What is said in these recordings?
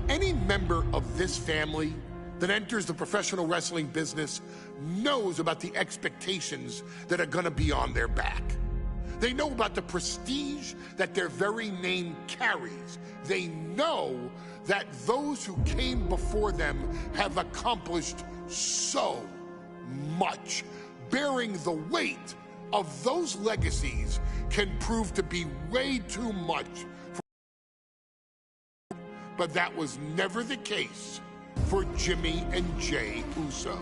Any member of this family that enters the professional wrestling business knows about the expectations that are going to be on their back. They know about the prestige that their very name carries. They know that those who came before them have accomplished so much. Bearing the weight of those legacies can prove to be way too much. But that was never the case for Jimmy and Jey Uso.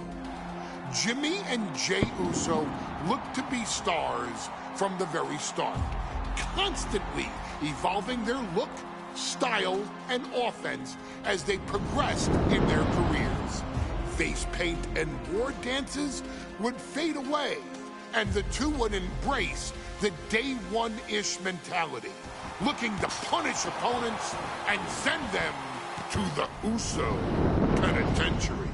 Jimmy and Jey Uso looked to be stars from the very start, constantly evolving their look, style, and offense as they progressed in their careers. Face paint and war dances would fade away, and the two would embrace the day one-ish mentality, looking to punish opponents and send them to the Uso Penitentiary.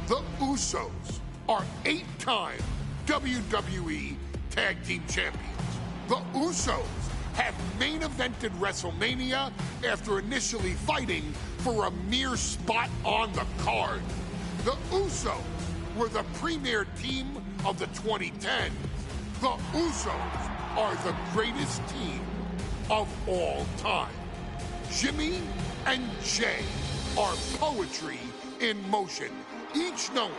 The Usos are 8-time WWE Tag Team Champions. The Usos have main evented WrestleMania after initially fighting for a mere spot on the card. The Usos were the premier team of the 2010s. The Usos are the greatest team of all time. Jimmy and Jey are poetry in motion, each knowing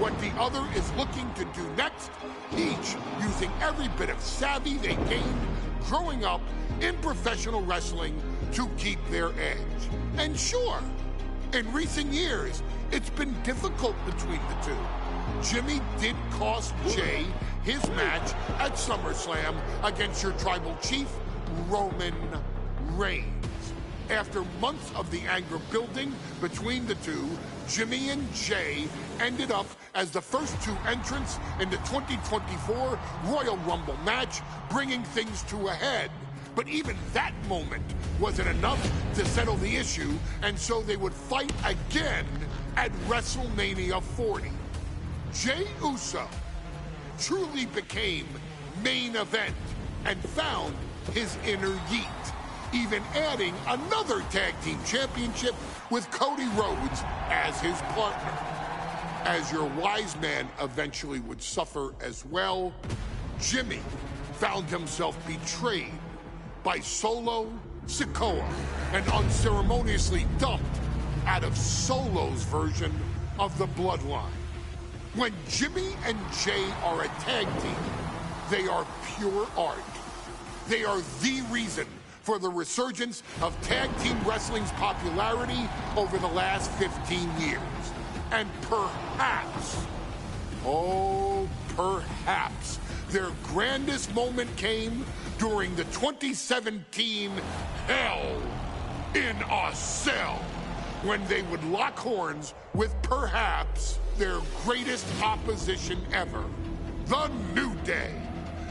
what the other is looking to do next, each using every bit of savvy they gained growing up in professional wrestling to keep their edge. And sure, in recent years, it's been difficult between the two. Jimmy did cost Jey his match at SummerSlam against your tribal chief, Roman Reigns. After months of the anger building between the two, Jimmy and Jey ended up as the first two entrants in the 2024 Royal Rumble match, bringing things to a head. But even that moment wasn't enough to settle the issue, and so they would fight again at WrestleMania 40. Jey Uso truly became main event and found his inner yeet, even adding another tag team championship with Cody Rhodes as his partner. As your wise man eventually would suffer as well, Jimmy found himself betrayed by Solo Sikoa and unceremoniously dumped out of Solo's version of the Bloodline. When Jimmy and Jey are a tag team, they are pure art. They are the reason for the resurgence of tag team wrestling's popularity over the last 15 years. And perhaps, oh, perhaps, their grandest moment came during the 2017 Hell in a Cell, when they would lock horns with perhaps their greatest opposition ever, The New Day.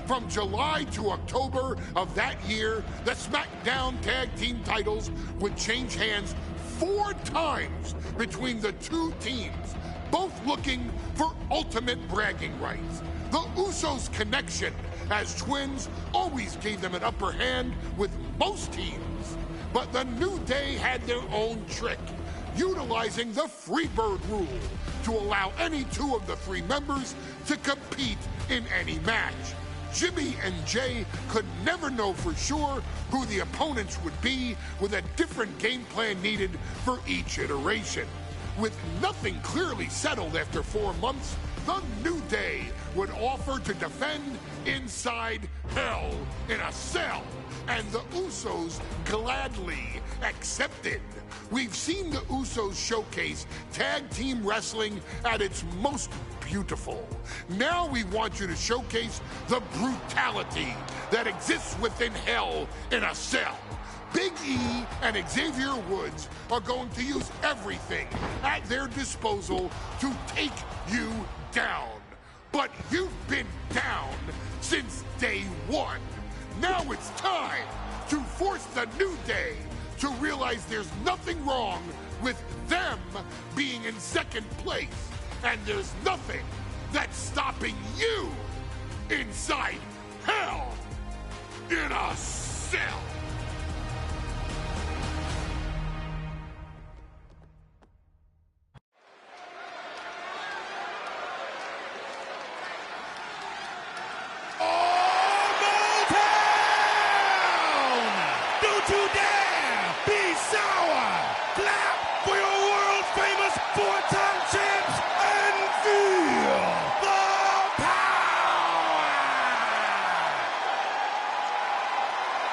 From July to October of that year, the SmackDown Tag Team titles would change hands 4 times between the two teams, both looking for ultimate bragging rights. The Usos' connection as twins always gave them an upper hand with most teams. But the New Day had their own trick, utilizing the Freebird rule to allow any 2 of the 3 members to compete in any match. Jimmy and Jey could never know for sure who the opponents would be, with a different game plan needed for each iteration. With nothing clearly settled after 4 months, the New Day would offer to defend inside Hell in a Cell, and the Usos gladly accepted. We've seen the Usos showcase tag team wrestling at its most beautiful. Now we want you to showcase the brutality that exists within Hell in a Cell. Big E and Xavier Woods are going to use everything at their disposal to take you down. But you've been down since day one. Now it's time to force the New Day to realize there's nothing wrong with them being in second place. And there's nothing that's stopping you inside Hell in a Cell.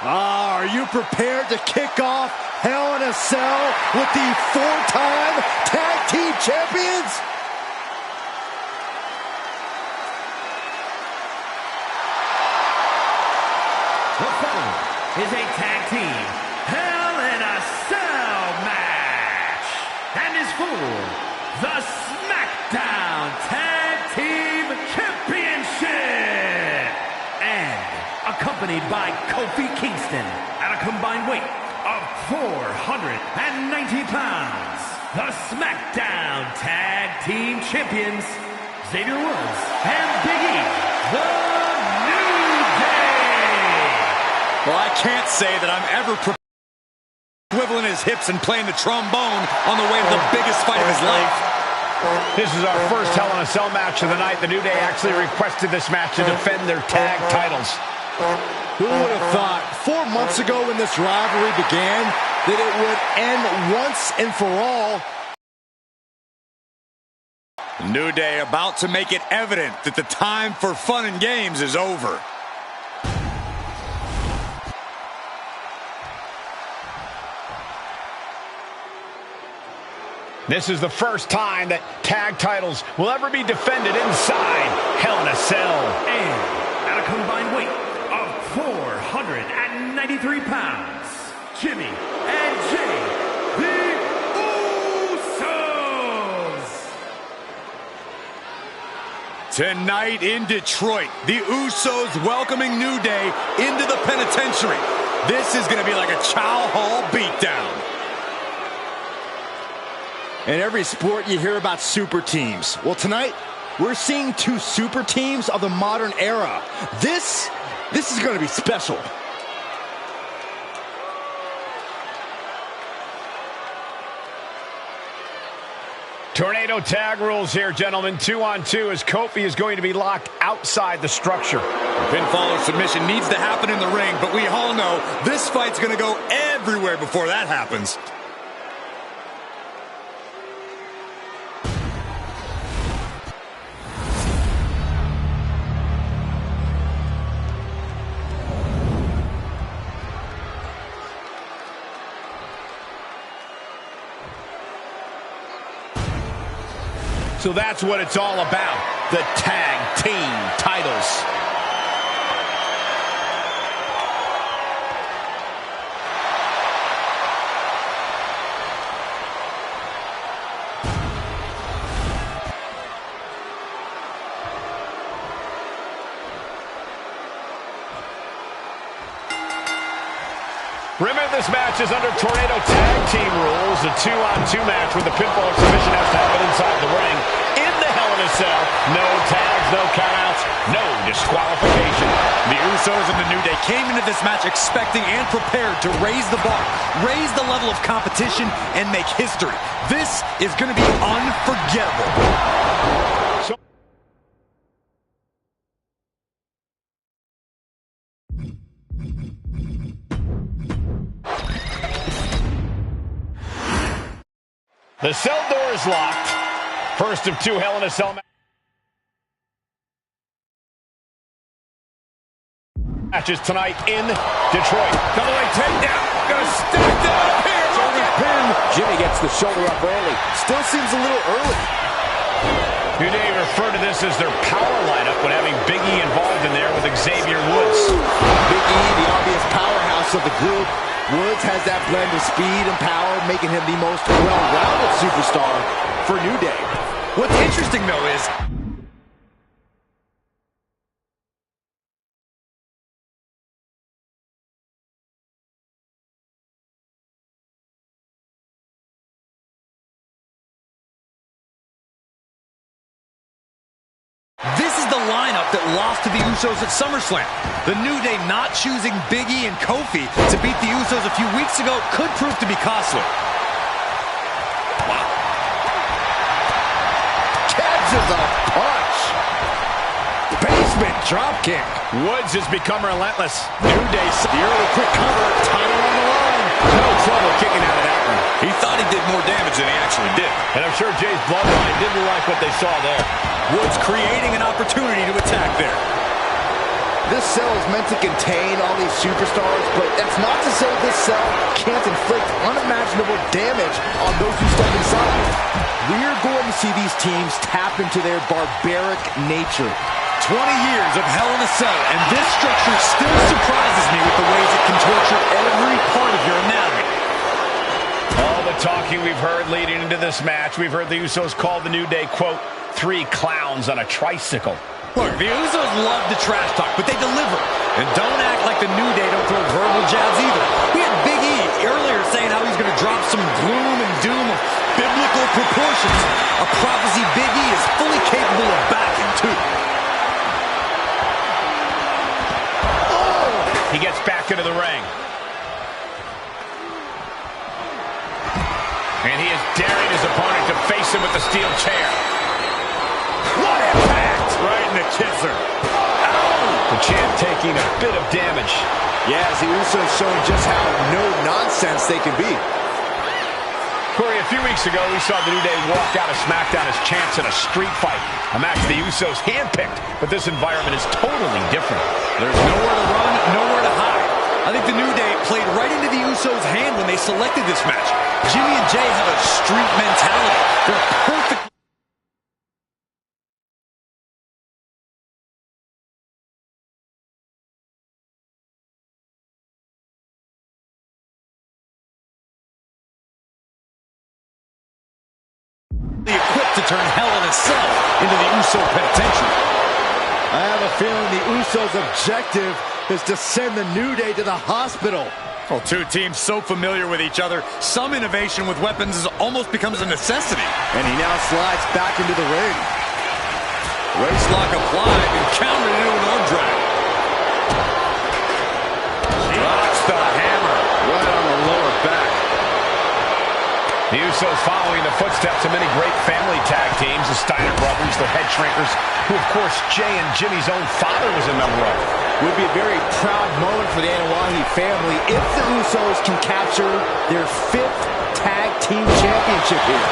Are you prepared to kick off Hell in a Cell with the 4-time Tag Team Champions? The following is a Tag Team Hell in a Cell match and is for the SmackDown Tag Team Championship and accompanied by Kofi Kingston at a combined weight of 490 pounds. The SmackDown Tag Team Champions, Xavier Woods and Big E, the New Day. Well, I can't say that I'm ever swiveling his hips and playing the trombone on the way to the biggest fight of his life. This is our first Hell in a Cell match of the night. The New Day actually requested this match to defend their tag titles. Who would have thought 4 months ago when this rivalry began that it would end once and for all? New Day about to make it evident that the time for fun and games is over. This is the first time that tag titles will ever be defended inside Hell in a Cell. And at a combined weight of 493 pounds, Jimmy and Jay, the Usos. Tonight in Detroit, the Usos welcoming New Day into the penitentiary. This is going to be like a Chow Hall beatdown. In every sport, you hear about super teams. Well, tonight, we're seeing 2 super teams of the modern era. This is going to be special. Tornado tag rules here, gentlemen. 2-on-2 as Kofi is going to be locked outside the structure. Pinfall or submission needs to happen in the ring, but we all know this fight's going to go everywhere before that happens. So that's what it's all about, the tag team titles. Remember, this match is under Tornado Tag Team rules, a 2-on-2 match where the pinfall or submission has to happen inside the ring. In the Hell in a Cell, no tags, no countouts, no disqualification. The Usos and the New Day came into this match expecting and prepared to raise the bar, raise the level of competition, and make history. This is going to be unforgettable. The cell door is locked. First of 2 Hell in a Cell matches tonight in Detroit. Double leg takedown. Gonna stack that up here. Shoulder pin. Jimmy gets the shoulder up early. Still seems a little early. New Day refer to this as their power lineup when having Big E involved in there with Xavier Woods. Big E, the obvious powerhouse of the group. Woods has that blend of speed and power, making him the most well-rounded superstar for New Day. What's interesting, though, is this is the lineup that lost to the Usos at SummerSlam. The New Day not choosing Big E and Kofi to beat the Usos a few weeks ago could prove to be costly. Wow. Catches a punch. Basement dropkick. Woods has become relentless. New Day, The early quick cover, title on the line. No trouble kicking out of that one. He thought he did more damage than he actually did. and I'm sure Jay's bloodline didn't like what they saw there. Woods creating an opportunity to attack there. This cell is meant to contain all these superstars, but that's not to say this cell can't inflict unimaginable damage on those who step inside. We're going to see these teams tap into their barbaric nature. 20 years of Hell in a Cell, and this structure still surprises me with the ways it can torture every part of your anatomy. All the talking we've heard leading into this match, we've heard the Usos call the New Day, quote, 3 clowns on a tricycle. Look, the Usos love to trash talk, but they deliver. And don't act like the New Day don't throw verbal jabs either. We had Big E earlier saying how he's going to drop some gloom and doom of biblical proportions. A prophecy Big E is fully capable of backing, too. He gets back into the ring. And he is daring his opponent to face him with the steel chair. What impact! Right in the kisser. Ow! The champ taking a bit of damage. Yeah, as the Usos showing just how no-nonsense they can be. Corey, a few weeks ago, we saw the New Day walk out of SmackDown as champs in a street fight. A match the Usos handpicked, but this environment is totally different. There's nowhere to run, nowhere to hide. I think the New Day played right into the Usos' hand when they selected this match. Jimmy and Jay have a street mentality. They're perfect. Equipped to turn Hell in a Cell into the Uso penitentiary. I have a feeling the Usos' objective is to send the New Day to the hospital. Well, two teams so familiar with each other, some innovation with weapons almost becomes a necessity. And he now slides back into the ring. Waist lock applied and countered into an arm drag. Drops the hammer Right on the lower back. The Usos following the footsteps of many great family tag teams, the Steiner brothers, the Head Shrinkers, who of course Jay and Jimmy's own father was a member of. Would be a very proud moment for the Anoa'i family if the Usos can capture their 5th tag team championship here.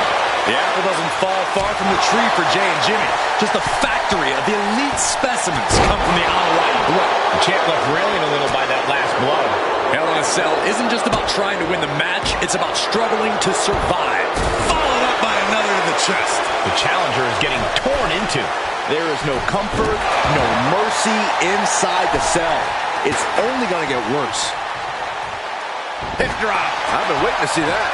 The apple doesn't fall far from the tree for Jay and Jimmy. Just a factory of the elite specimens come from the Anoa'i blood. The champ left railing a little by that last blow. Hell in a Cell isn't just about trying to win the match, it's about struggling to survive. Followed up by another to the chest. The challenger is getting torn into. There is no comfort, no mercy inside the cell. It's only going to get worse. Hip drop. I've been waiting to see that.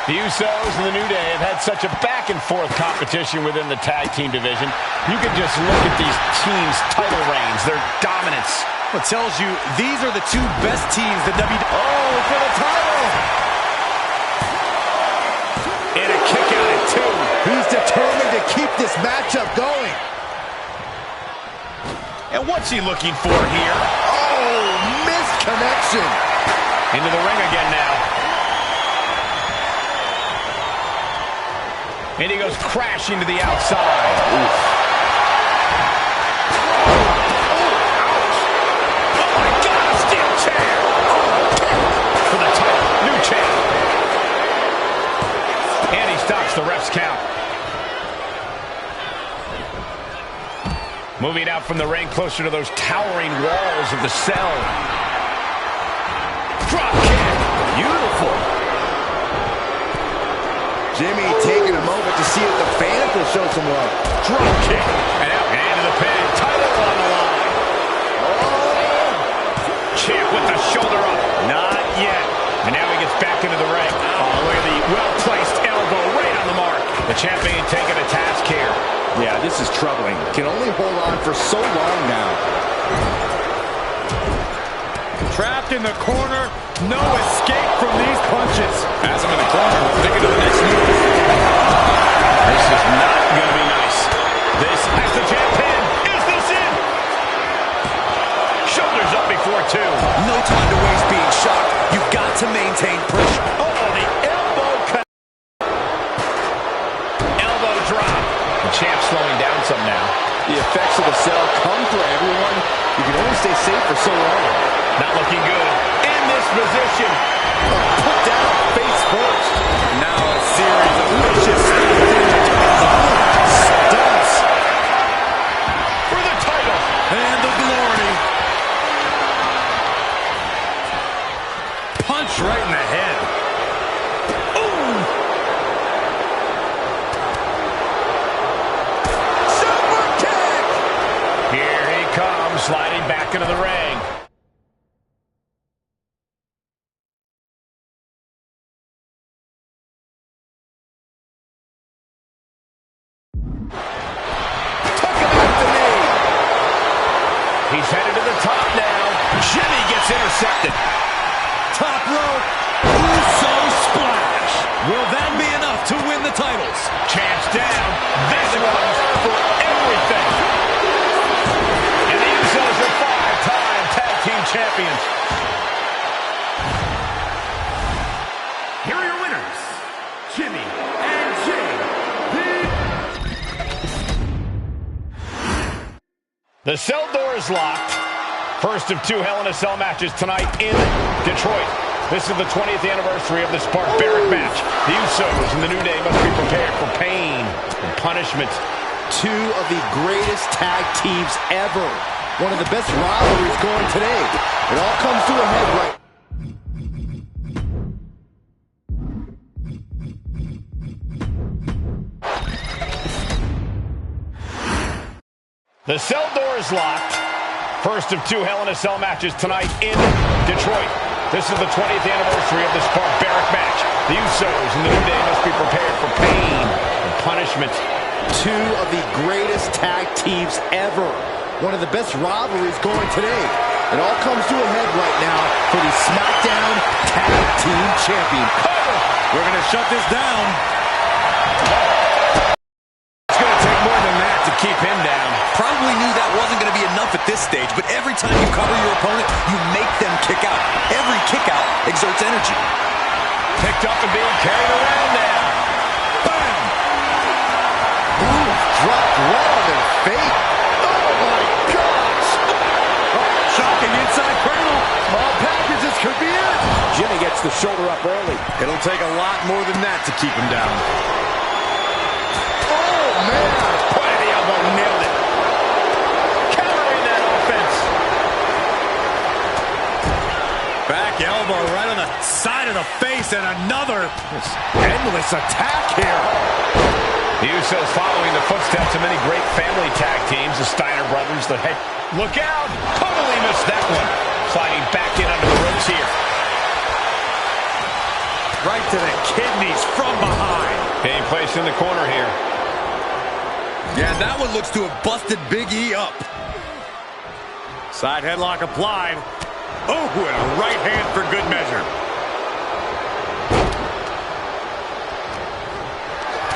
The Usos and the New Day have had such a back-and-forth competition within the tag team division. You can just look at these teams' title reigns, their dominance. It tells you these are the two best teams the WWE. Oh, for the title! And a kick out at 2. He's determined to keep this matchup going. And what's he looking for here? Oh, missed connection. Into the ring again now. And he goes crashing to the outside. Oof. The ref's count. Moving out from the ring closer to those towering walls of the cell. Drop kick. Beautiful. Jimmy taking a moment to see if the fans will show some love. Drop kick. And out and into the pin. Title on the line. Oh. Champ with the shoulder up. Not yet. And now he gets back into the ring. All the way to the well-placed elbow right on the mark. The champion taking a task here. Yeah, this is troubling. Can only hold on for so long now. Trapped in the corner. No escape from these punches. Has him in the corner. Thinking to the next move. This is not going to be nice. This has the champ pin. Is this it? Shoulders up before 2. No time to waste being shocked. You've got to maintain pressure. Oh, the elbow cut. Elbow drop. The champ slowing down some now. The effects of the cell come for everyone. You can only stay safe for so long. Not looking good. In this position. Put down face first. Now a series of vicious stunts. For the title. And Punch right in the head. Ooh! Super kick! Here he comes, sliding back into the ring. He's headed to the top now. Jimmy gets intercepted. Top rope. Uso splash. Will that be enough to win the titles? Champs down. This one's for everything. And the Usos are 5-time tag team champions. Here are your winners, Jimmy and Jay. The cell door is locked. First of 2 Hell in a Cell matches tonight in Detroit. This is the 20th anniversary of this barbaric match. The Usos and the New Day must be prepared for pain and punishment. 2 of the greatest tag teams ever. One of the best rivalries going today. It all comes to a head right. The cell door is locked. First of 2 Hell in a Cell matches tonight in Detroit. This is the 20th anniversary of this barbaric match. The Usos and the New Day must be prepared for pain and punishment. 2 of the greatest tag teams ever. One of the best rivalries going today. It all comes to a head right now for the SmackDown Tag Team Champion. We're going to shut this down. It's going to take more than that to keep him down. Probably knew that wasn't going to be enough at this stage, but every time you cover your opponent, you make them kick out. Every kick out exerts energy. Picked up and being carried around now. Bam! Ooh, dropped right on their face. Oh my gosh! Shocking inside cradle. Small packages could be it. Jimmy gets the shoulder up early. It'll take a lot more than that to keep him down. Oh man! Point of the elbow, nailed it. Countering that offense. Back elbow right on the side of the face, and another endless attack here. The Usos following the footsteps of many great family tag teams. The Steiner brothers, the head. Look out! Totally missed that one. Sliding back in under the ropes here. Right to the kidneys from behind. Being placed in the corner here. Yeah, that one looks to have busted Big E up. Side headlock applied. Oh, and a right hand for good measure.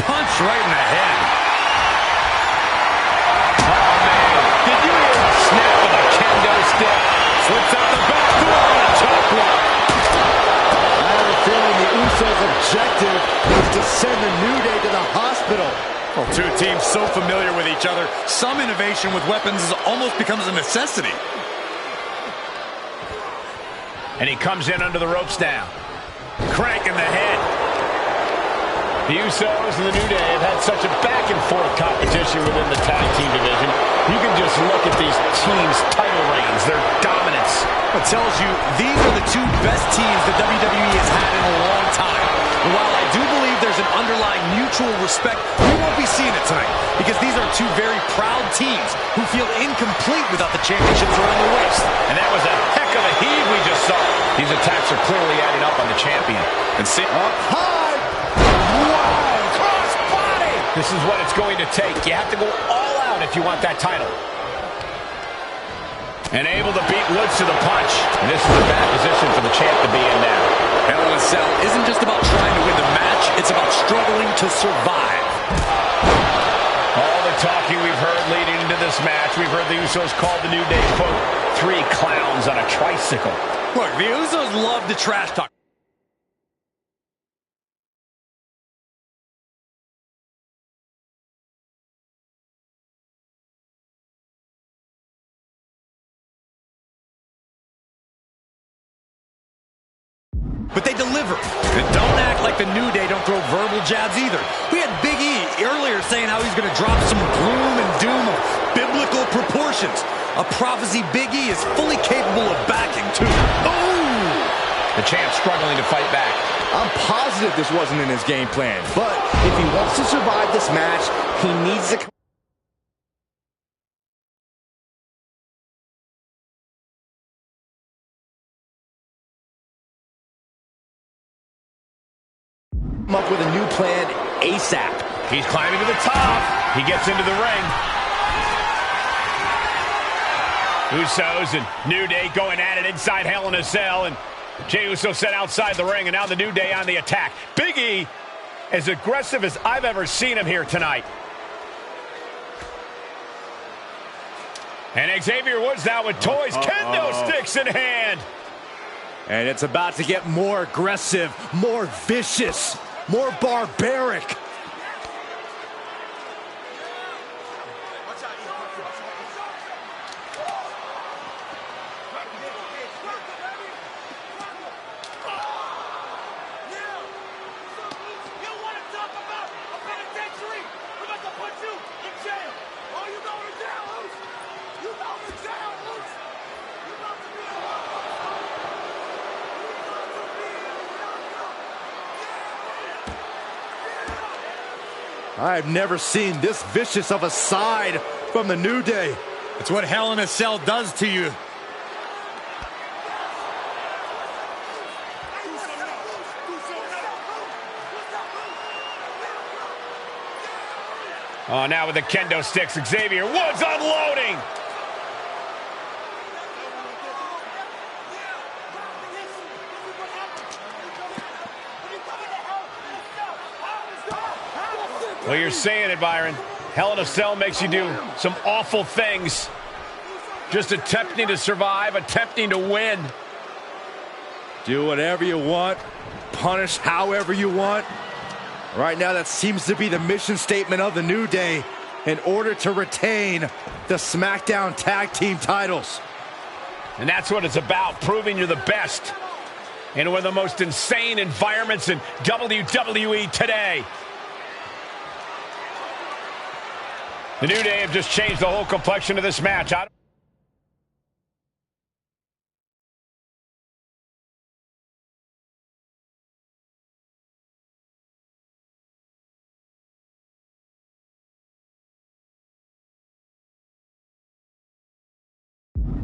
Punch right in the head. Oh, man. Did you hear him snap with a kendo stick? Slips out the back door on a chop block. I have a feeling the Usos' objective is to send the New Day to the hospital. Well, 2 teams so familiar with each other, some innovation with weapons almost becomes a necessity. And he comes in under the ropes now. Crank in the head. The Usos and the New Day have had such a back-and-forth competition within the tag team division. You can just look at these teams' title reigns, their dominance. It tells you these are the 2 best teams the WWE has had in a long time. And while I do believe there's an underlying mutual respect, we won't be seeing it tonight because these are 2 very proud teams who feel incomplete without the championships around their waist. And that was a heck of a heave we just saw. These attacks are clearly adding up on the champion. And see, Up high! Wow! Cross body! This is what it's going to take. You have to go all out if you want that title. And able to beat Woods to the punch. And this is a bad position for the champ to be in now. Hell in a Cell isn't just about trying to win the match, it's about struggling to survive. All the talking we've heard leading into this match, we've heard the Usos call the New Day, quote, 3 clowns on a tricycle. Look, the Usos love to trash talk. But they deliver. And don't act like the New Day don't throw verbal jabs either. We had Big E earlier saying how he's going to drop some gloom and doom of biblical proportions. A prophecy Big E is fully capable of backing, too. Oh! The champ struggling to fight back. I'm positive this wasn't in his game plan, but if he wants to survive this match, he needs to come up with a new plan ASAP. He's climbing to the top. He gets into the ring. Usos and New Day going at it inside Hell in a Cell, and Jey Uso set outside the ring, and now the New Day on the attack. Big E, as aggressive as I've ever seen him here tonight. And Xavier Woods now with toys, kendo sticks in hand. And it's about to get more aggressive, more vicious, more barbaric. I've never seen this vicious of a side from the New Day. It's what Hell in a Cell does to you. Oh, now with the kendo sticks, Xavier Woods unloading. Well, you're saying it, Byron. Hell in a Cell makes you do some awful things. Just attempting to survive, attempting to win. Do whatever you want, punish however you want. Right now, that seems to be the mission statement of the New Day in order to retain the SmackDown Tag Team titles. And that's what it's about, proving you're the best in one of the most insane environments in WWE today. The New Day have just changed the whole complexion of this match. I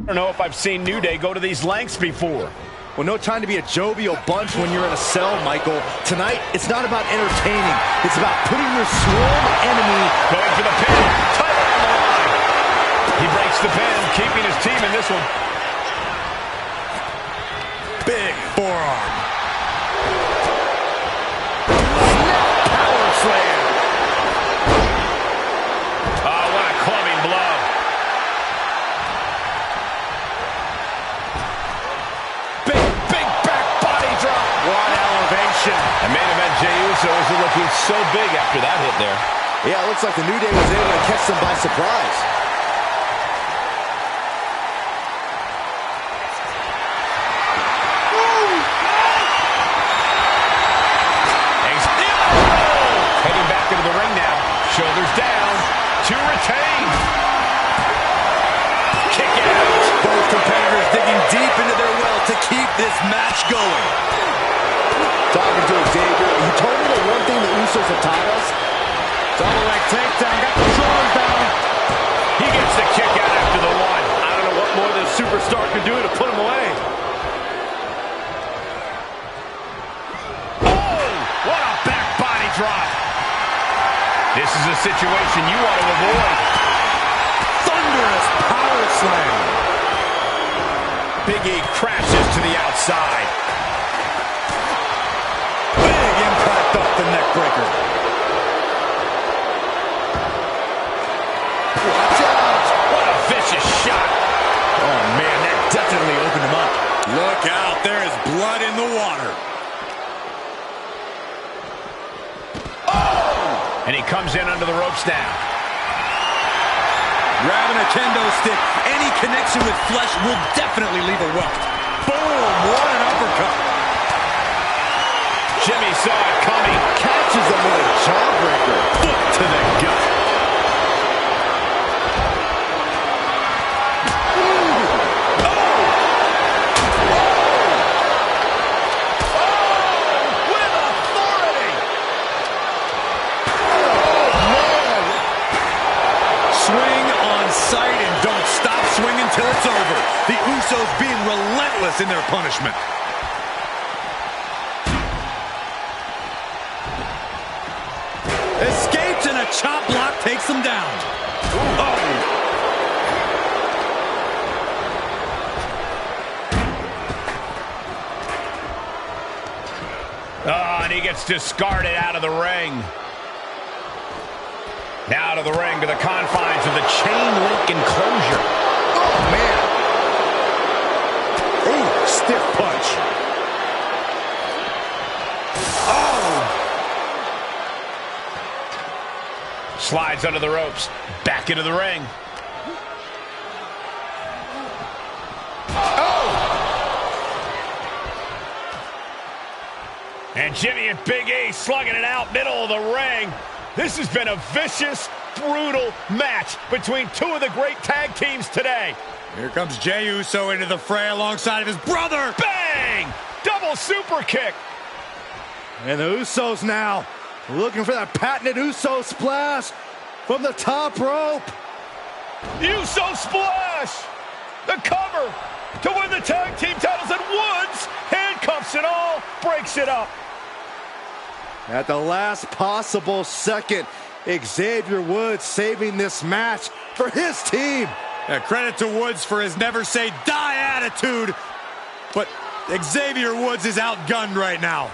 don't know if I've seen New Day go to these lengths before. Well, no time to be a jovial bunch when you're in a cell, Michael. Tonight, it's not about entertaining. It's about putting your sworn enemy... Going for the pin. Title on the line. He breaks the pin, keeping his team in this one. Big forearm. Power slam. Oh, what a clubbing blow. Big back body drop. What elevation. And main event Jey Uso is looking so big after that hit there. Yeah, it looks like the New Day was able to catch them by surprise. Heading back into the ring now. Shoulders down to retain. Kick out. Both competitors digging deep into their well to keep this match going. Talking to Xavier, he told me the one thing the Usos have taught us. Double leg takedown, got the shoulders down. He gets the kick out after the one. I don't know what more this superstar can do to put him away. Oh, what a back body drop. This is a situation you want to avoid. Thunderous power slam. Big E crashes to the outside. Big impact off the neck breaker. Watch out. What a vicious shot. Oh, man, that definitely opened him up. Look out, there is blood in the water. And he comes in under the ropes now. Grabbing a kendo stick, any connection with flesh will definitely leave a welt. Boom, what an uppercut. Jimmy saw it coming. Catches him with a jawbreaker. Foot to the gut. in their punishment. Escapes, and a chop block takes him down. Oh! Oh, and he gets discarded out of the ring. Now to the ring, to the confines of the chain link enclosure. Oh, man. Ooh, stiff punch. Oh! Slides under the ropes. Back into the ring. And Jimmy and Big E slugging it out middle of the ring. This has been a vicious, brutal match between two of the great tag teams today. Here comes Jey Uso into the fray alongside of his brother. Bang! Double super kick. And the Usos now looking for that patented Uso splash from the top rope. Uso splash! The cover to win the tag team titles, and Woods handcuffs it all, breaks it up. At the last possible second, Xavier Woods saving this match for his team. Yeah, credit to Woods for his never say die attitude, but Xavier Woods is outgunned right now.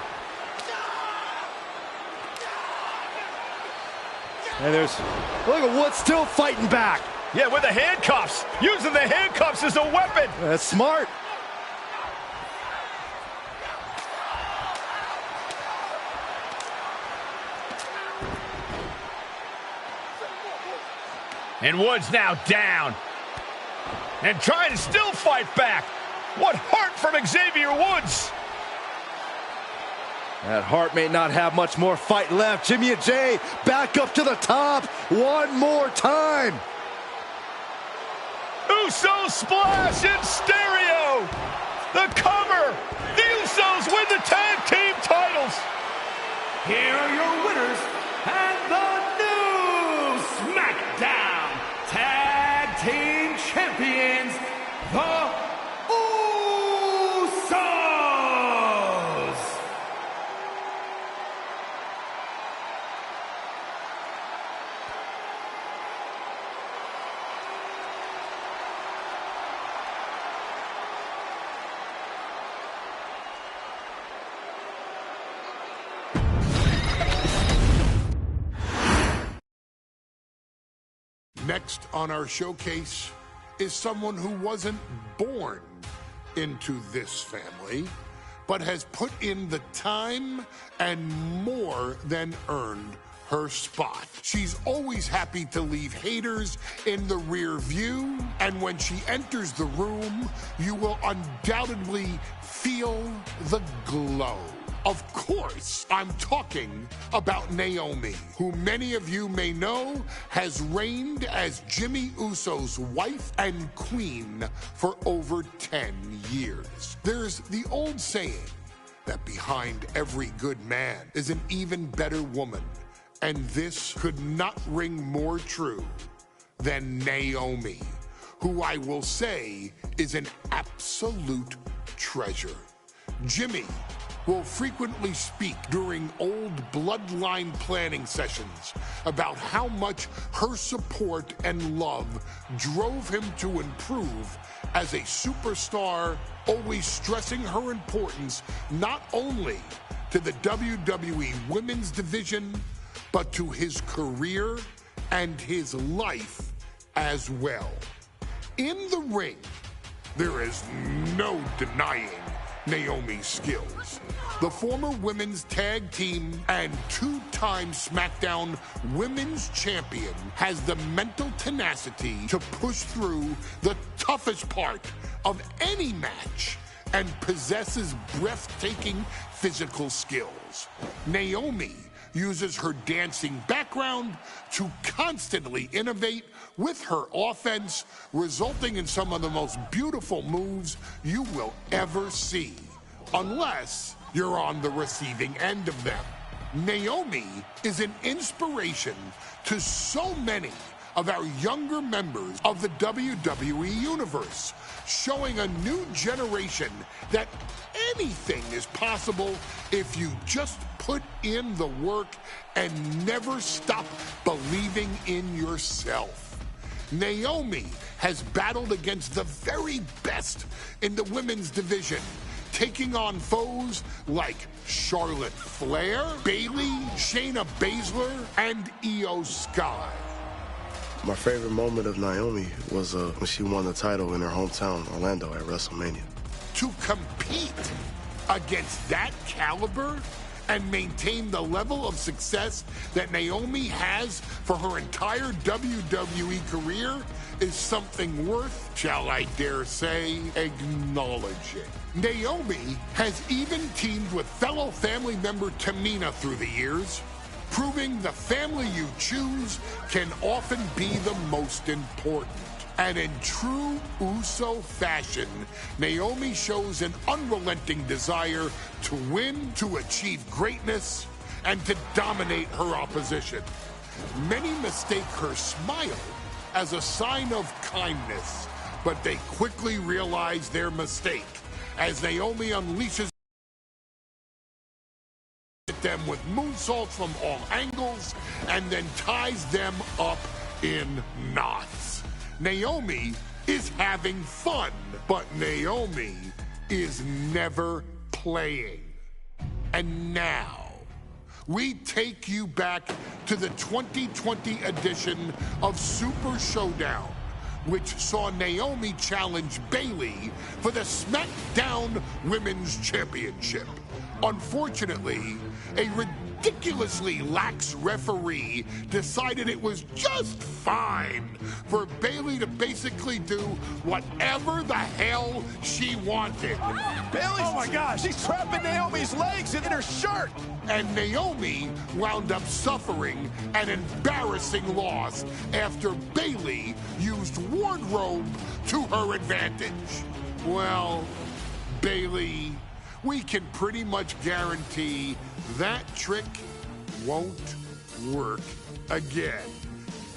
And look at Woods still fighting back. Yeah, with the handcuffs, using the handcuffs as a weapon. That's smart. And Woods now down. And trying to still fight back. What heart from Xavier Woods. That Hart may not have much more fight left. Jimmy and Jey back up to the top one more time. Uso splash in stereo. The cover. The Usos win the tag team titles. Here are your winners and the new SmackDown Tag Team Champions, the Usos! Next on our showcase is someone who wasn't born into this family, but has put in the time and more than earned her spot. She's always happy to leave haters in the rear view, and when she enters the room, you will undoubtedly feel the glow. Of course, I'm talking about Naomi, who many of you may know has reigned as Jimmy Uso's wife and queen for over 10 years. There's the old saying that behind every good man is an even better woman, and this could not ring more true than Naomi, who I will say is an absolute treasure. Jimmy will frequently speak during old bloodline planning sessions about how much her support and love drove him to improve as a superstar, always stressing her importance not only to the WWE Women's Division, but to his career and his life as well. In the ring, there is no denying Naomi's skills. The former women's tag team and two-time SmackDown Women's Champion has the mental tenacity to push through the toughest part of any match and possesses breathtaking physical skills. Naomi uses her dancing background to constantly innovate with her offense, resulting in some of the most beautiful moves you will ever see, unless you're on the receiving end of them. Naomi is an inspiration to so many of our younger members of the WWE Universe, showing a new generation that anything is possible if you just put in the work and never stop believing in yourself. Naomi has battled against the very best in the women's division, taking on foes like Charlotte Flair, Bayley, Shayna Baszler, and Io Sky. My favorite moment of Naomi was when she won the title in her hometown, Orlando, at WrestleMania. To compete against that caliber and maintain the level of success that Naomi has for her entire WWE career is something worth, shall I dare say, acknowledging. Naomi has even teamed with fellow family member Tamina through the years, proving the family you choose can often be the most important. And in true Uso fashion, Naomi shows an unrelenting desire to win, to achieve greatness, and to dominate her opposition. Many mistake her smile as a sign of kindness, but they quickly realize their mistake as Naomi unleashes them with moonsaults from all angles and then ties them up in knots. Naomi is having fun, but Naomi is never playing. And now, we take you back to the 2020 edition of Super Showdown, which saw Naomi challenge Bayley for the SmackDown Women's Championship. Unfortunately, a ridiculously lax referee decided it was just fine for Bayley to basically do whatever the hell she wanted. Bayley's, oh my gosh, she's trapping Naomi's legs in her shirt. And Naomi wound up suffering an embarrassing loss after Bayley used wardrobe to her advantage. Well, Bayley, we can pretty much guarantee that trick won't work again.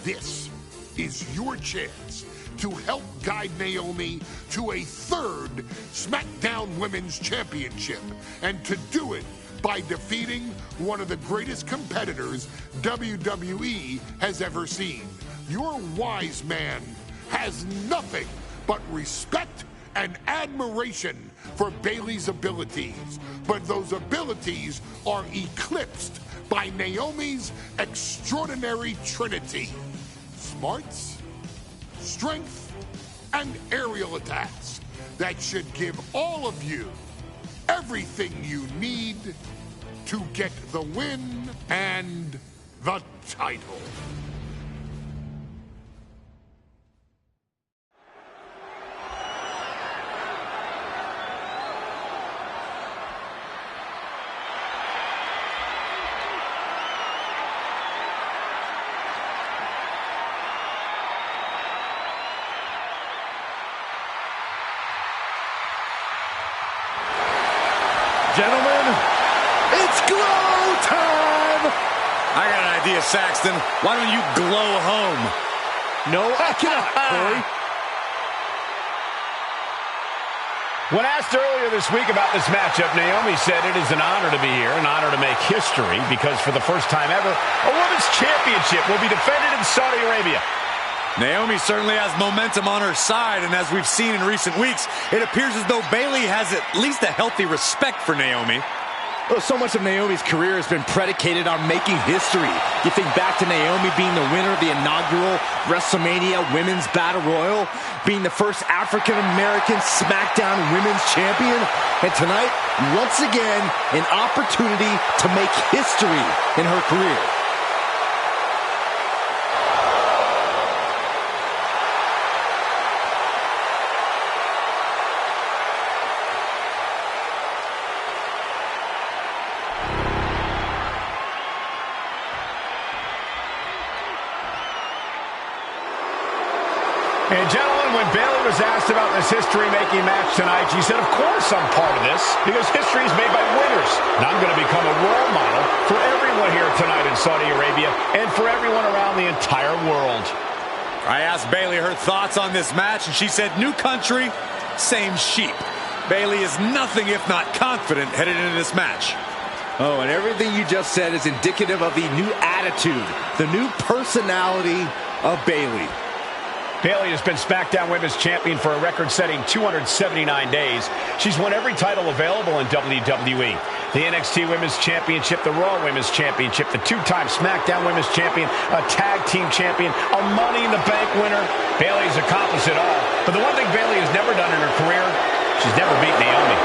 This is your chance to help guide Naomi to a third SmackDown Women's Championship, and to do it by defeating one of the greatest competitors WWE has ever seen. Your wise man has nothing but respect and admiration for Bayley's abilities, but those abilities are eclipsed by Naomi's extraordinary trinity: smarts, strength, and aerial attacks that should give all of you everything you need to get the win and the title. Gentlemen, it's glow time! I got an idea, Saxton. Why don't you glow home? No, I cannot, Corey. When asked earlier this week about this matchup, Naomi said it is an honor to be here, an honor to make history, because for the first time ever, a women's championship will be defended in Saudi Arabia. Naomi certainly has momentum on her side, and as we've seen in recent weeks, it appears as though Bayley has at least a healthy respect for Naomi. Well, so much of Naomi's career has been predicated on making history. You think back to Naomi being the winner of the inaugural WrestleMania Women's Battle Royal, being the first African-American SmackDown Women's Champion, and tonight, once again, an opportunity to make history in her career. And gentlemen, when Bayley was asked about this history-making match tonight, she said, of course I'm part of this, because history is made by winners. And I'm going to become a role model for everyone here tonight in Saudi Arabia and for everyone around the entire world. I asked Bayley her thoughts on this match, and she said, new country, same sheep. Bayley is nothing if not confident headed into this match. Oh, and everything you just said is indicative of the new attitude, the new personality of Bayley. Bayley has been SmackDown Women's Champion for a record-setting 279 days. She's won every title available in WWE. The NXT Women's Championship, the Raw Women's Championship, the two-time SmackDown Women's Champion, a Tag Team Champion, a Money in the Bank winner. Bayley's accomplished it all. But the one thing Bayley has never done in her career, she's never beat Naomi.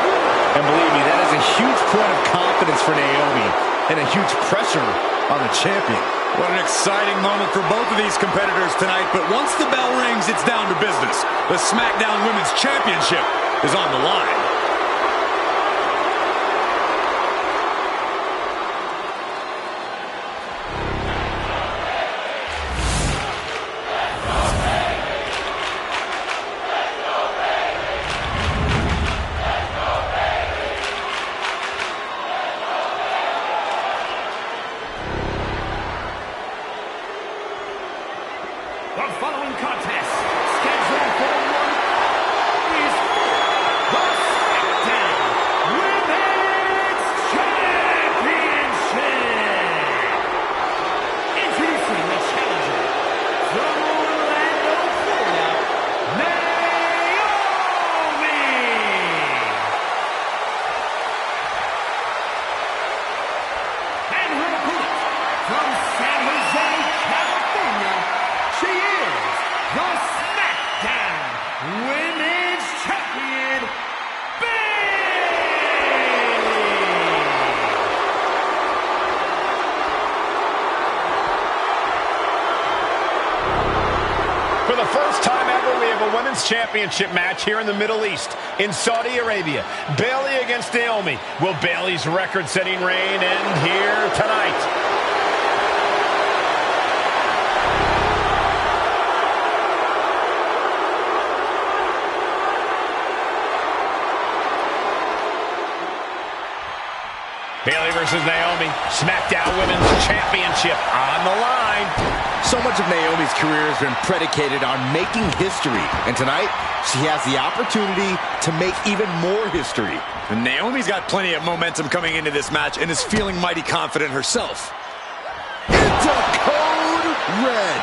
And believe me, that is a huge point of confidence for Naomi and a huge pressure on the champion. What an exciting moment for both of these competitors tonight, but once the bell rings, it's down to business. The SmackDown Women's Championship is on the line. The following contest, scheduled for one, is the SmackDown Women's Championship. Introducing the challenger from Orlando, Florida, Naomi. And her opponent from San Jose, California, she is the SmackDown Women's Champion, Bayley! For the first time ever, we have a Women's Championship match here in the Middle East, in Saudi Arabia. Bayley against Naomi. Will Bayley's record-setting reign end here tonight? Bayley versus Naomi, SmackDown Women's Championship on the line. So much of Naomi's career has been predicated on making history, and tonight she has the opportunity to make even more history. And Naomi's got plenty of momentum coming into this match and is feeling mighty confident herself. Into code red.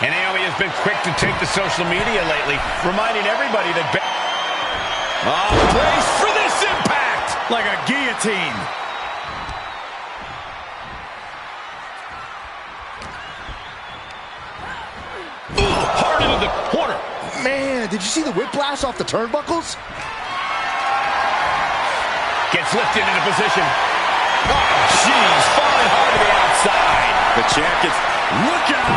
And Naomi has been quick to take to social media lately, reminding everybody that Brace for this impact! Like a guillotine. Ooh, hard into the corner. Man, did you see the whiplash off the turnbuckles? Gets lifted into position. Oh, jeez, falling hard to the outside. The champ gets, look out!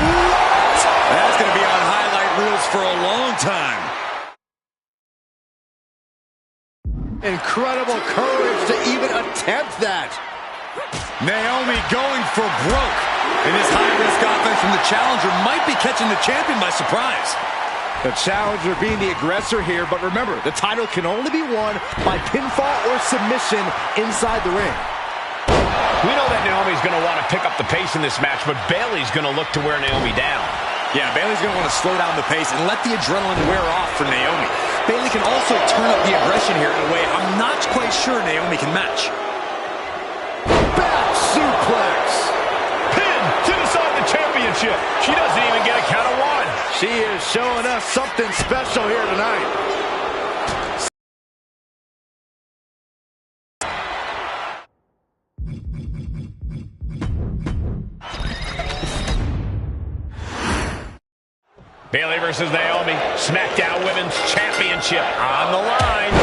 What? That's going to be on highlight reels for a long time. Incredible courage to even attempt that. Naomi going for broke. And this high-risk offense from the challenger might be catching the champion by surprise. The challenger being the aggressor here, but remember, the title can only be won by pinfall or submission inside the ring. We know that Naomi's going to want to pick up the pace in this match, but Bayley's going to look to wear Naomi down. Yeah, Bayley's going to want to slow down the pace and let the adrenaline wear off for Naomi. Bayley can also turn up the aggression here in a way I'm not quite sure Naomi can match. Back suplex. Pin to decide the championship. She doesn't even get a count of one. She is showing us something special here tonight. Bayley versus Naomi, SmackDown Women's Championship on the line.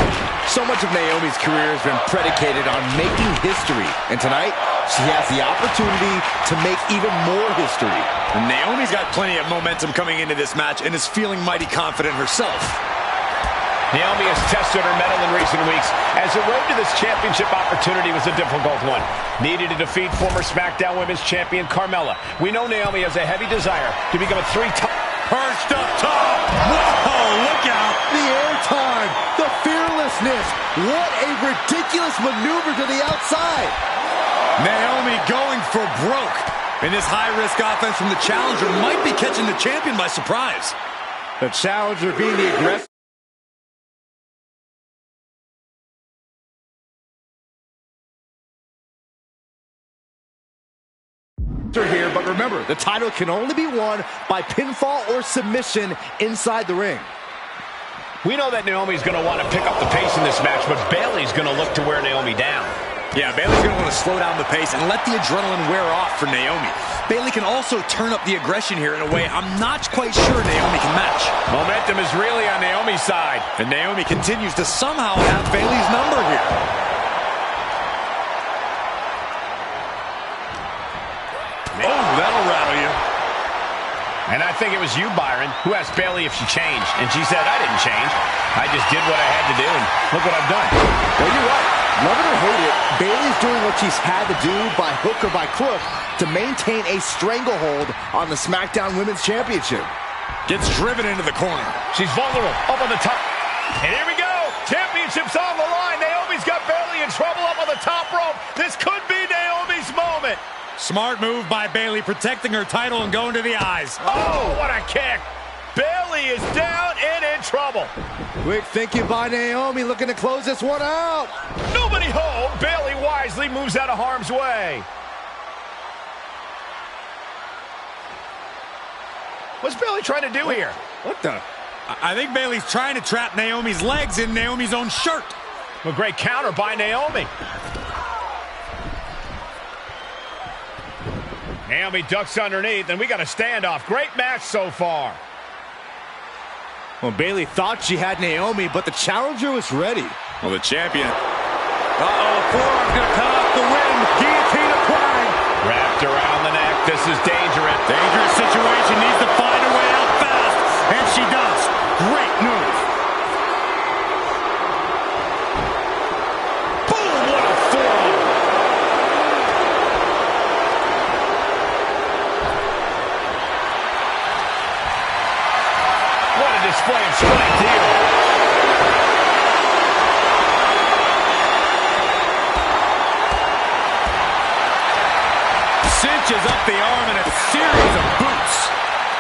So much of Naomi's career has been predicated on making history, and tonight she has the opportunity to make even more history. And Naomi's got plenty of momentum coming into this match and is feeling mighty confident herself. Naomi has tested her mettle in recent weeks, as the road to this championship opportunity was a difficult one. Needed to defeat former SmackDown Women's Champion Carmella. We know Naomi has a heavy desire to become a three-time... Perched up top. Whoa, look out. The airtime, the fearlessness. What a ridiculous maneuver to the outside. Naomi going for broke. And this high-risk offense from the challenger might be catching the champion by surprise. The challenger being the aggressor here, but remember, the title can only be won by pinfall or submission inside the ring. We know that Naomi's going to want to pick up the pace in this match, but Bayley's going to look to wear Naomi down. Yeah, Bayley's going to want to slow down the pace and let the adrenaline wear off for Naomi. Bayley can also turn up the aggression here in a way I'm not quite sure Naomi can match. Momentum is really on Naomi's side. And Naomi continues to somehow have Bayley's number here. Oh, that'll rattle you. And I think it was you, Byron, who asked Bayley if she changed. And she said, I didn't change. I just did what I had to do, and look what I've done. Well, you're right. Love it or hate it, Bayley's doing what she's had to do by hook or by crook to maintain a stranglehold on the SmackDown Women's Championship. Gets driven into the corner. She's vulnerable, up on the top. And here we go. Championship's on the line. Naomi's got Bayley in trouble up on the top rope. This could be Naomi's moment. Smart move by Bayley, protecting her title and going to the eyes. Oh, what a kick. Bayley is down and in trouble. Quick thinking by Naomi, looking to close this one out. Nobody home. Bayley wisely moves out of harm's way. What's Bayley trying to do here? What the? I think Bayley's trying to trap Naomi's legs in Naomi's own shirt. A great counter by Naomi. Naomi ducks underneath, and we got a standoff. Great match so far. Well, Bayley thought she had Naomi, but the challenger was ready. Well, the champion. Uh-oh, forearm's gonna cut off the win. Guillotine applied. Wrapped around the neck. This is dangerous. Dangerous situation. Needs to find a way out fast. And she does. Great move. Boom, what a forearm. What a display of strength here. Cinches up the arm in a series of boots.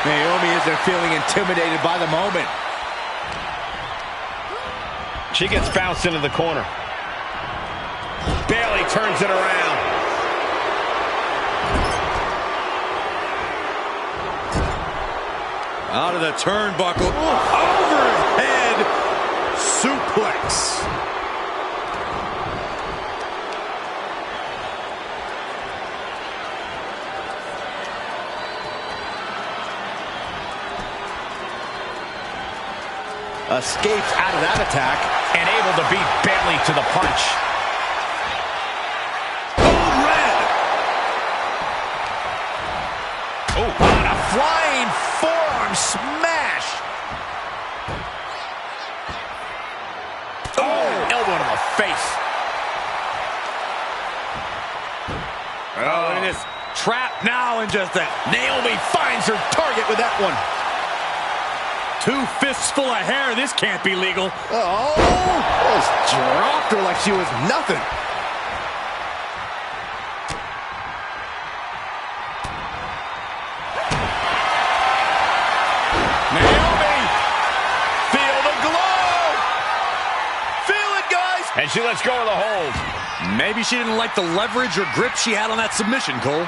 Naomi isn't feeling intimidated by the moment. She gets bounced into the corner. Bayley turns it around. Out of the turnbuckle. Overhead suplex. Escapes out of that attack. And able to beat Bayley to the punch. Oh, on a flying forearm smash. Oh, elbow to the face. Oh, it is trapped now and just that. Naomi finds her target with that one. 2 fists full of hair. This can't be legal. Oh, just dropped her like she was nothing. Naomi, feel the glow. Feel it, guys. And she lets go of the hold. Maybe she didn't like the leverage or grip she had on that submission, Cole.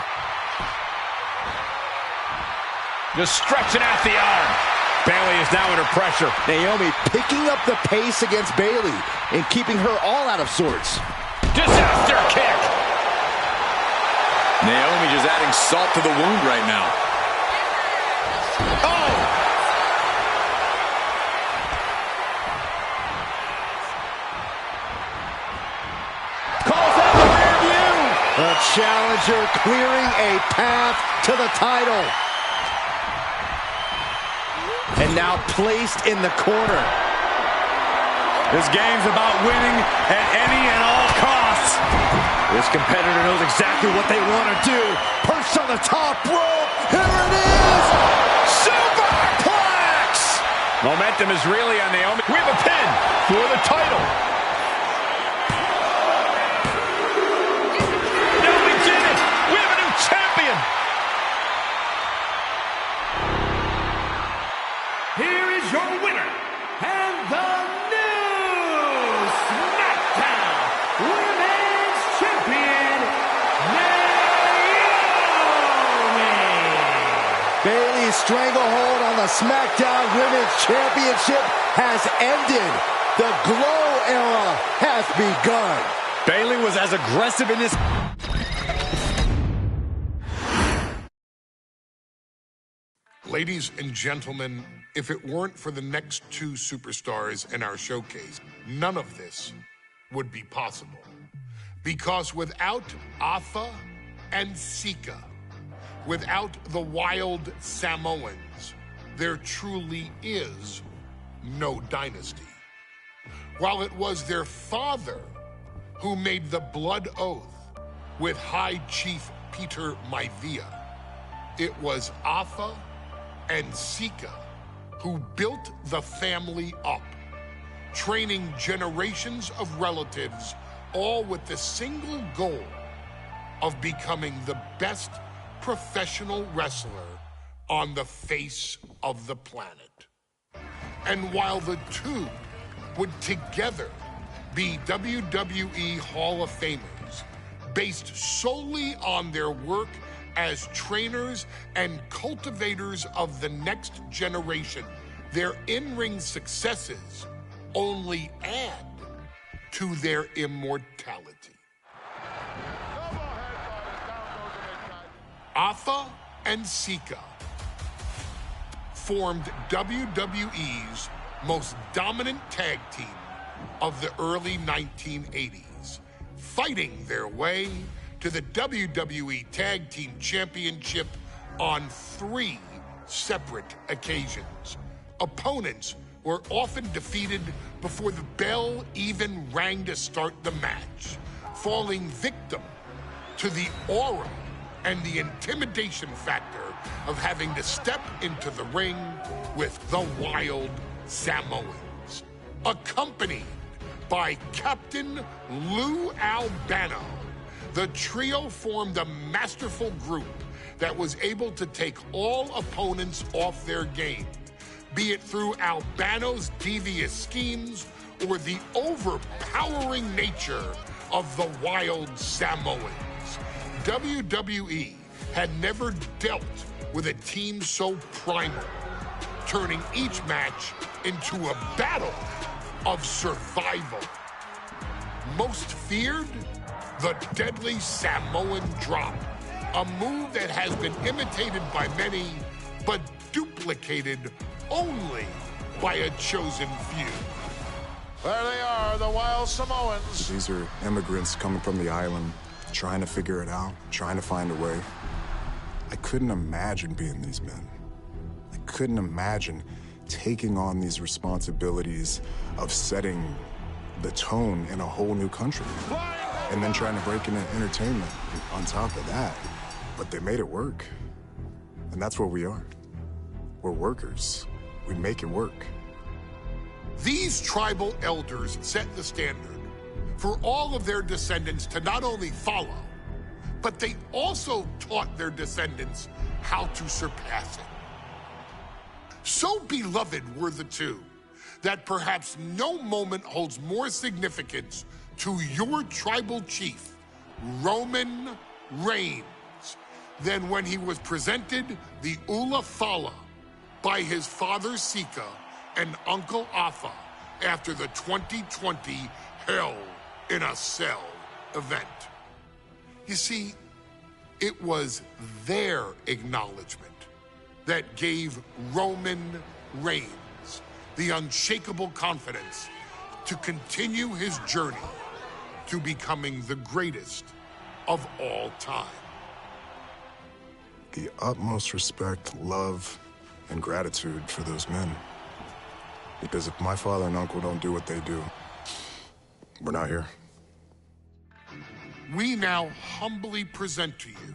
Just stretching out the arm. Bayley is now under pressure. Naomi picking up the pace against Bayley and keeping her all out of sorts. Disaster kick. Naomi just adding salt to the wound right now. Oh! Calls out the rear view. The challenger clearing a path to the title. And now placed in the corner. This game's about winning at any and all costs. This competitor knows exactly what they want to do. Perched on the top rope. Here it is. Superplex! Momentum is really on Naomi. We have a pin for the title. Naomi did it. We have a new champion. stranglehold on the SmackDown Women's Championship has ended. The Glow era has begun. Bayley was as aggressive in this. Ladies and gentlemen, if it weren't for the next two superstars in our showcase, none of this would be possible. Because without Afa and Sika, without the Wild Samoans, there truly is no dynasty. While it was their father who made the blood oath with High Chief Peter Maivia, it was Afa and Sika who built the family up, training generations of relatives, all with the single goal of becoming the best professional wrestler on the face of the planet. And while the two would together be WWE Hall of Famers, based solely on their work as trainers and cultivators of the next generation, their in-ring successes only add to their immortality. Afa and Sika formed WWE's most dominant tag team of the early 1980s, fighting their way to the WWE Tag Team Championship on 3 separate occasions. Opponents were often defeated before the bell even rang to start the match, falling victim to the aura and the intimidation factor of having to step into the ring with the Wild Samoans. Accompanied by Captain Lou Albano, the trio formed a masterful group that was able to take all opponents off their game, be it through Albano's devious schemes or the overpowering nature of the Wild Samoans. WWE had never dealt with a team so primal, turning each match into a battle of survival. Most feared, the deadly Samoan drop, a move that has been imitated by many, but duplicated only by a chosen few. There they are, the Wild Samoans. These are immigrants coming from the island, trying to figure it out, trying to find a way. I couldn't imagine being these men. I couldn't imagine taking on these responsibilities of setting the tone in a whole new country. And then trying to break into entertainment on top of that. But they made it work. And that's what we are. We're workers. We make it work. These tribal elders set the standard for all of their descendants to not only follow, but they also taught their descendants how to surpass it. So beloved were the two that perhaps no moment holds more significance to your tribal chief, Roman Reigns, than when he was presented the Ula Fala by his father Sika and Uncle Afa after the 2020 Hell in a Cell event. You see, it was their acknowledgement that gave Roman Reigns the unshakable confidence to continue his journey to becoming the greatest of all time. The utmost respect, love, and gratitude for those men. Because if my father and uncle don't do what they do, we're not here. We now humbly present to you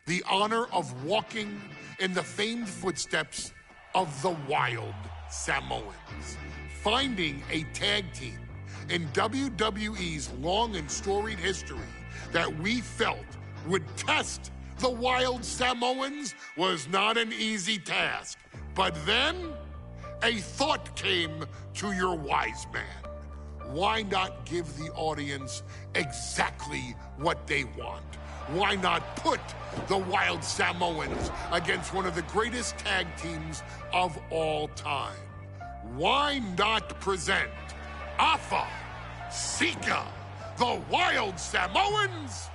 the honor of walking in the famed footsteps of the Wild Samoans, finding a tag team in WWE's long and storied history that we felt would test the Wild Samoans was not an easy task. But then a thought came to your wise man. Why not give the audience exactly what they want? why not put the Wild Samoans against one of the greatest tag teams of all time? Why not present Afa, Sika, the Wild Samoans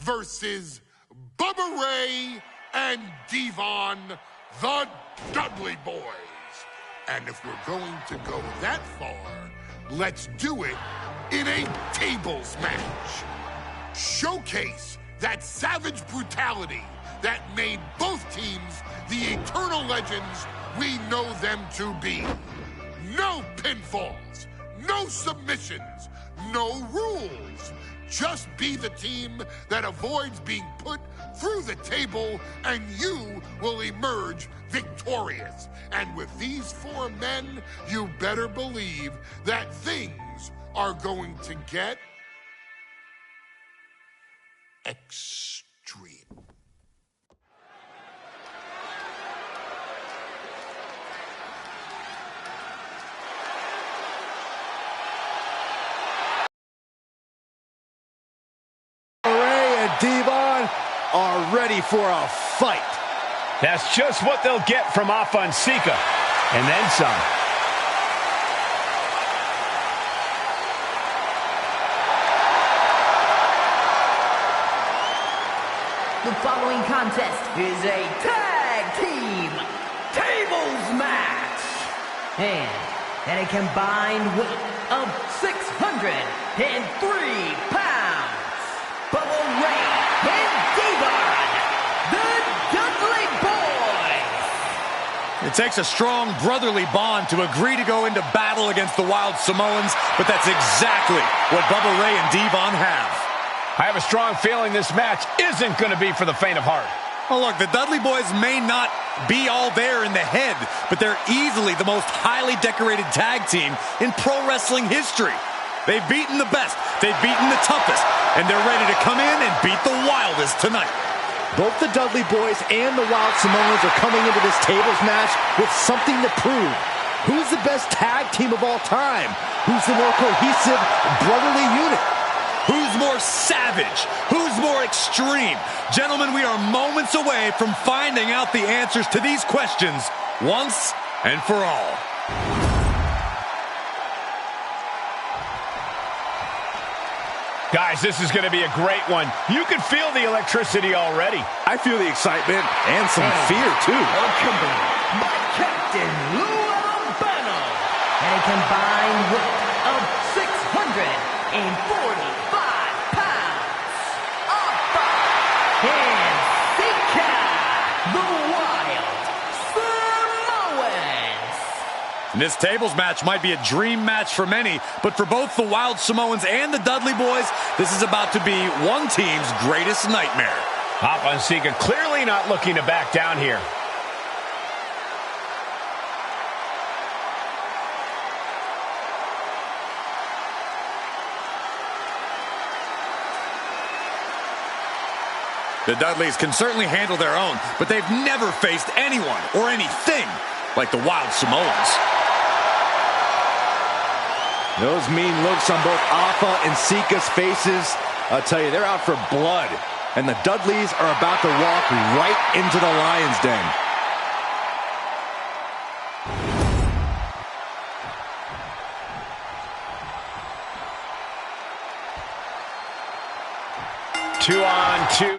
versus Bubba Ray and Devon, the Dudley Boys? And if we're going to go that far, let's do it in a tables match. Showcase that savage brutality that made both teams the eternal legends we know them to be. No pinfalls, no submissions, no rules. Just be the team that avoids being put through the table, and you will emerge victorious. And with these four men, you better believe that things are going to get extreme. Devon are ready for a fight. That's just what they'll get from Afa and Sika, and then some. The following contest is a tag team tables match. And a combined weight of 603 pounds. Bubba Ray and Devon, the Dudley Boys. It takes a strong brotherly bond to agree to go into battle against the Wild Samoans, but that's exactly what Bubba Ray and Devon have. I have a strong feeling this match isn't going to be for the faint of heart. Oh, look, the Dudley Boys may not be all there in the head, but they're easily the most highly decorated tag team in pro wrestling history. They've beaten the best, they've beaten the toughest, and they're ready to come in and beat the wildest tonight. Both the Dudley Boys and the Wild Samoans are coming into this tables match with something to prove. Who's the best tag team of all time? Who's the more cohesive, brotherly unit? Who's more savage? Who's more extreme? Gentlemen, we are moments away from finding out the answers to these questions once and for all. Guys, this is going to be a great one. You can feel the electricity already. I feel the excitement and some fear, too. Accompanied by Captain Lou Albano. And a combined weight of 645 pounds. Afa and Sika, the Wild Samoans. And this tables match might be a dream match for many, but for both the Wild Samoans and the Dudley Boys, this is about to be one team's greatest nightmare. Afa and Sika clearly not looking to back down here. The Dudleys can certainly handle their own, but they've never faced anyone or anything like the Wild Samoans. Those mean looks on both Afa and Sika's faces, I'll tell you, they're out for blood. And the Dudleys are about to walk right into the lion's den. Two on two.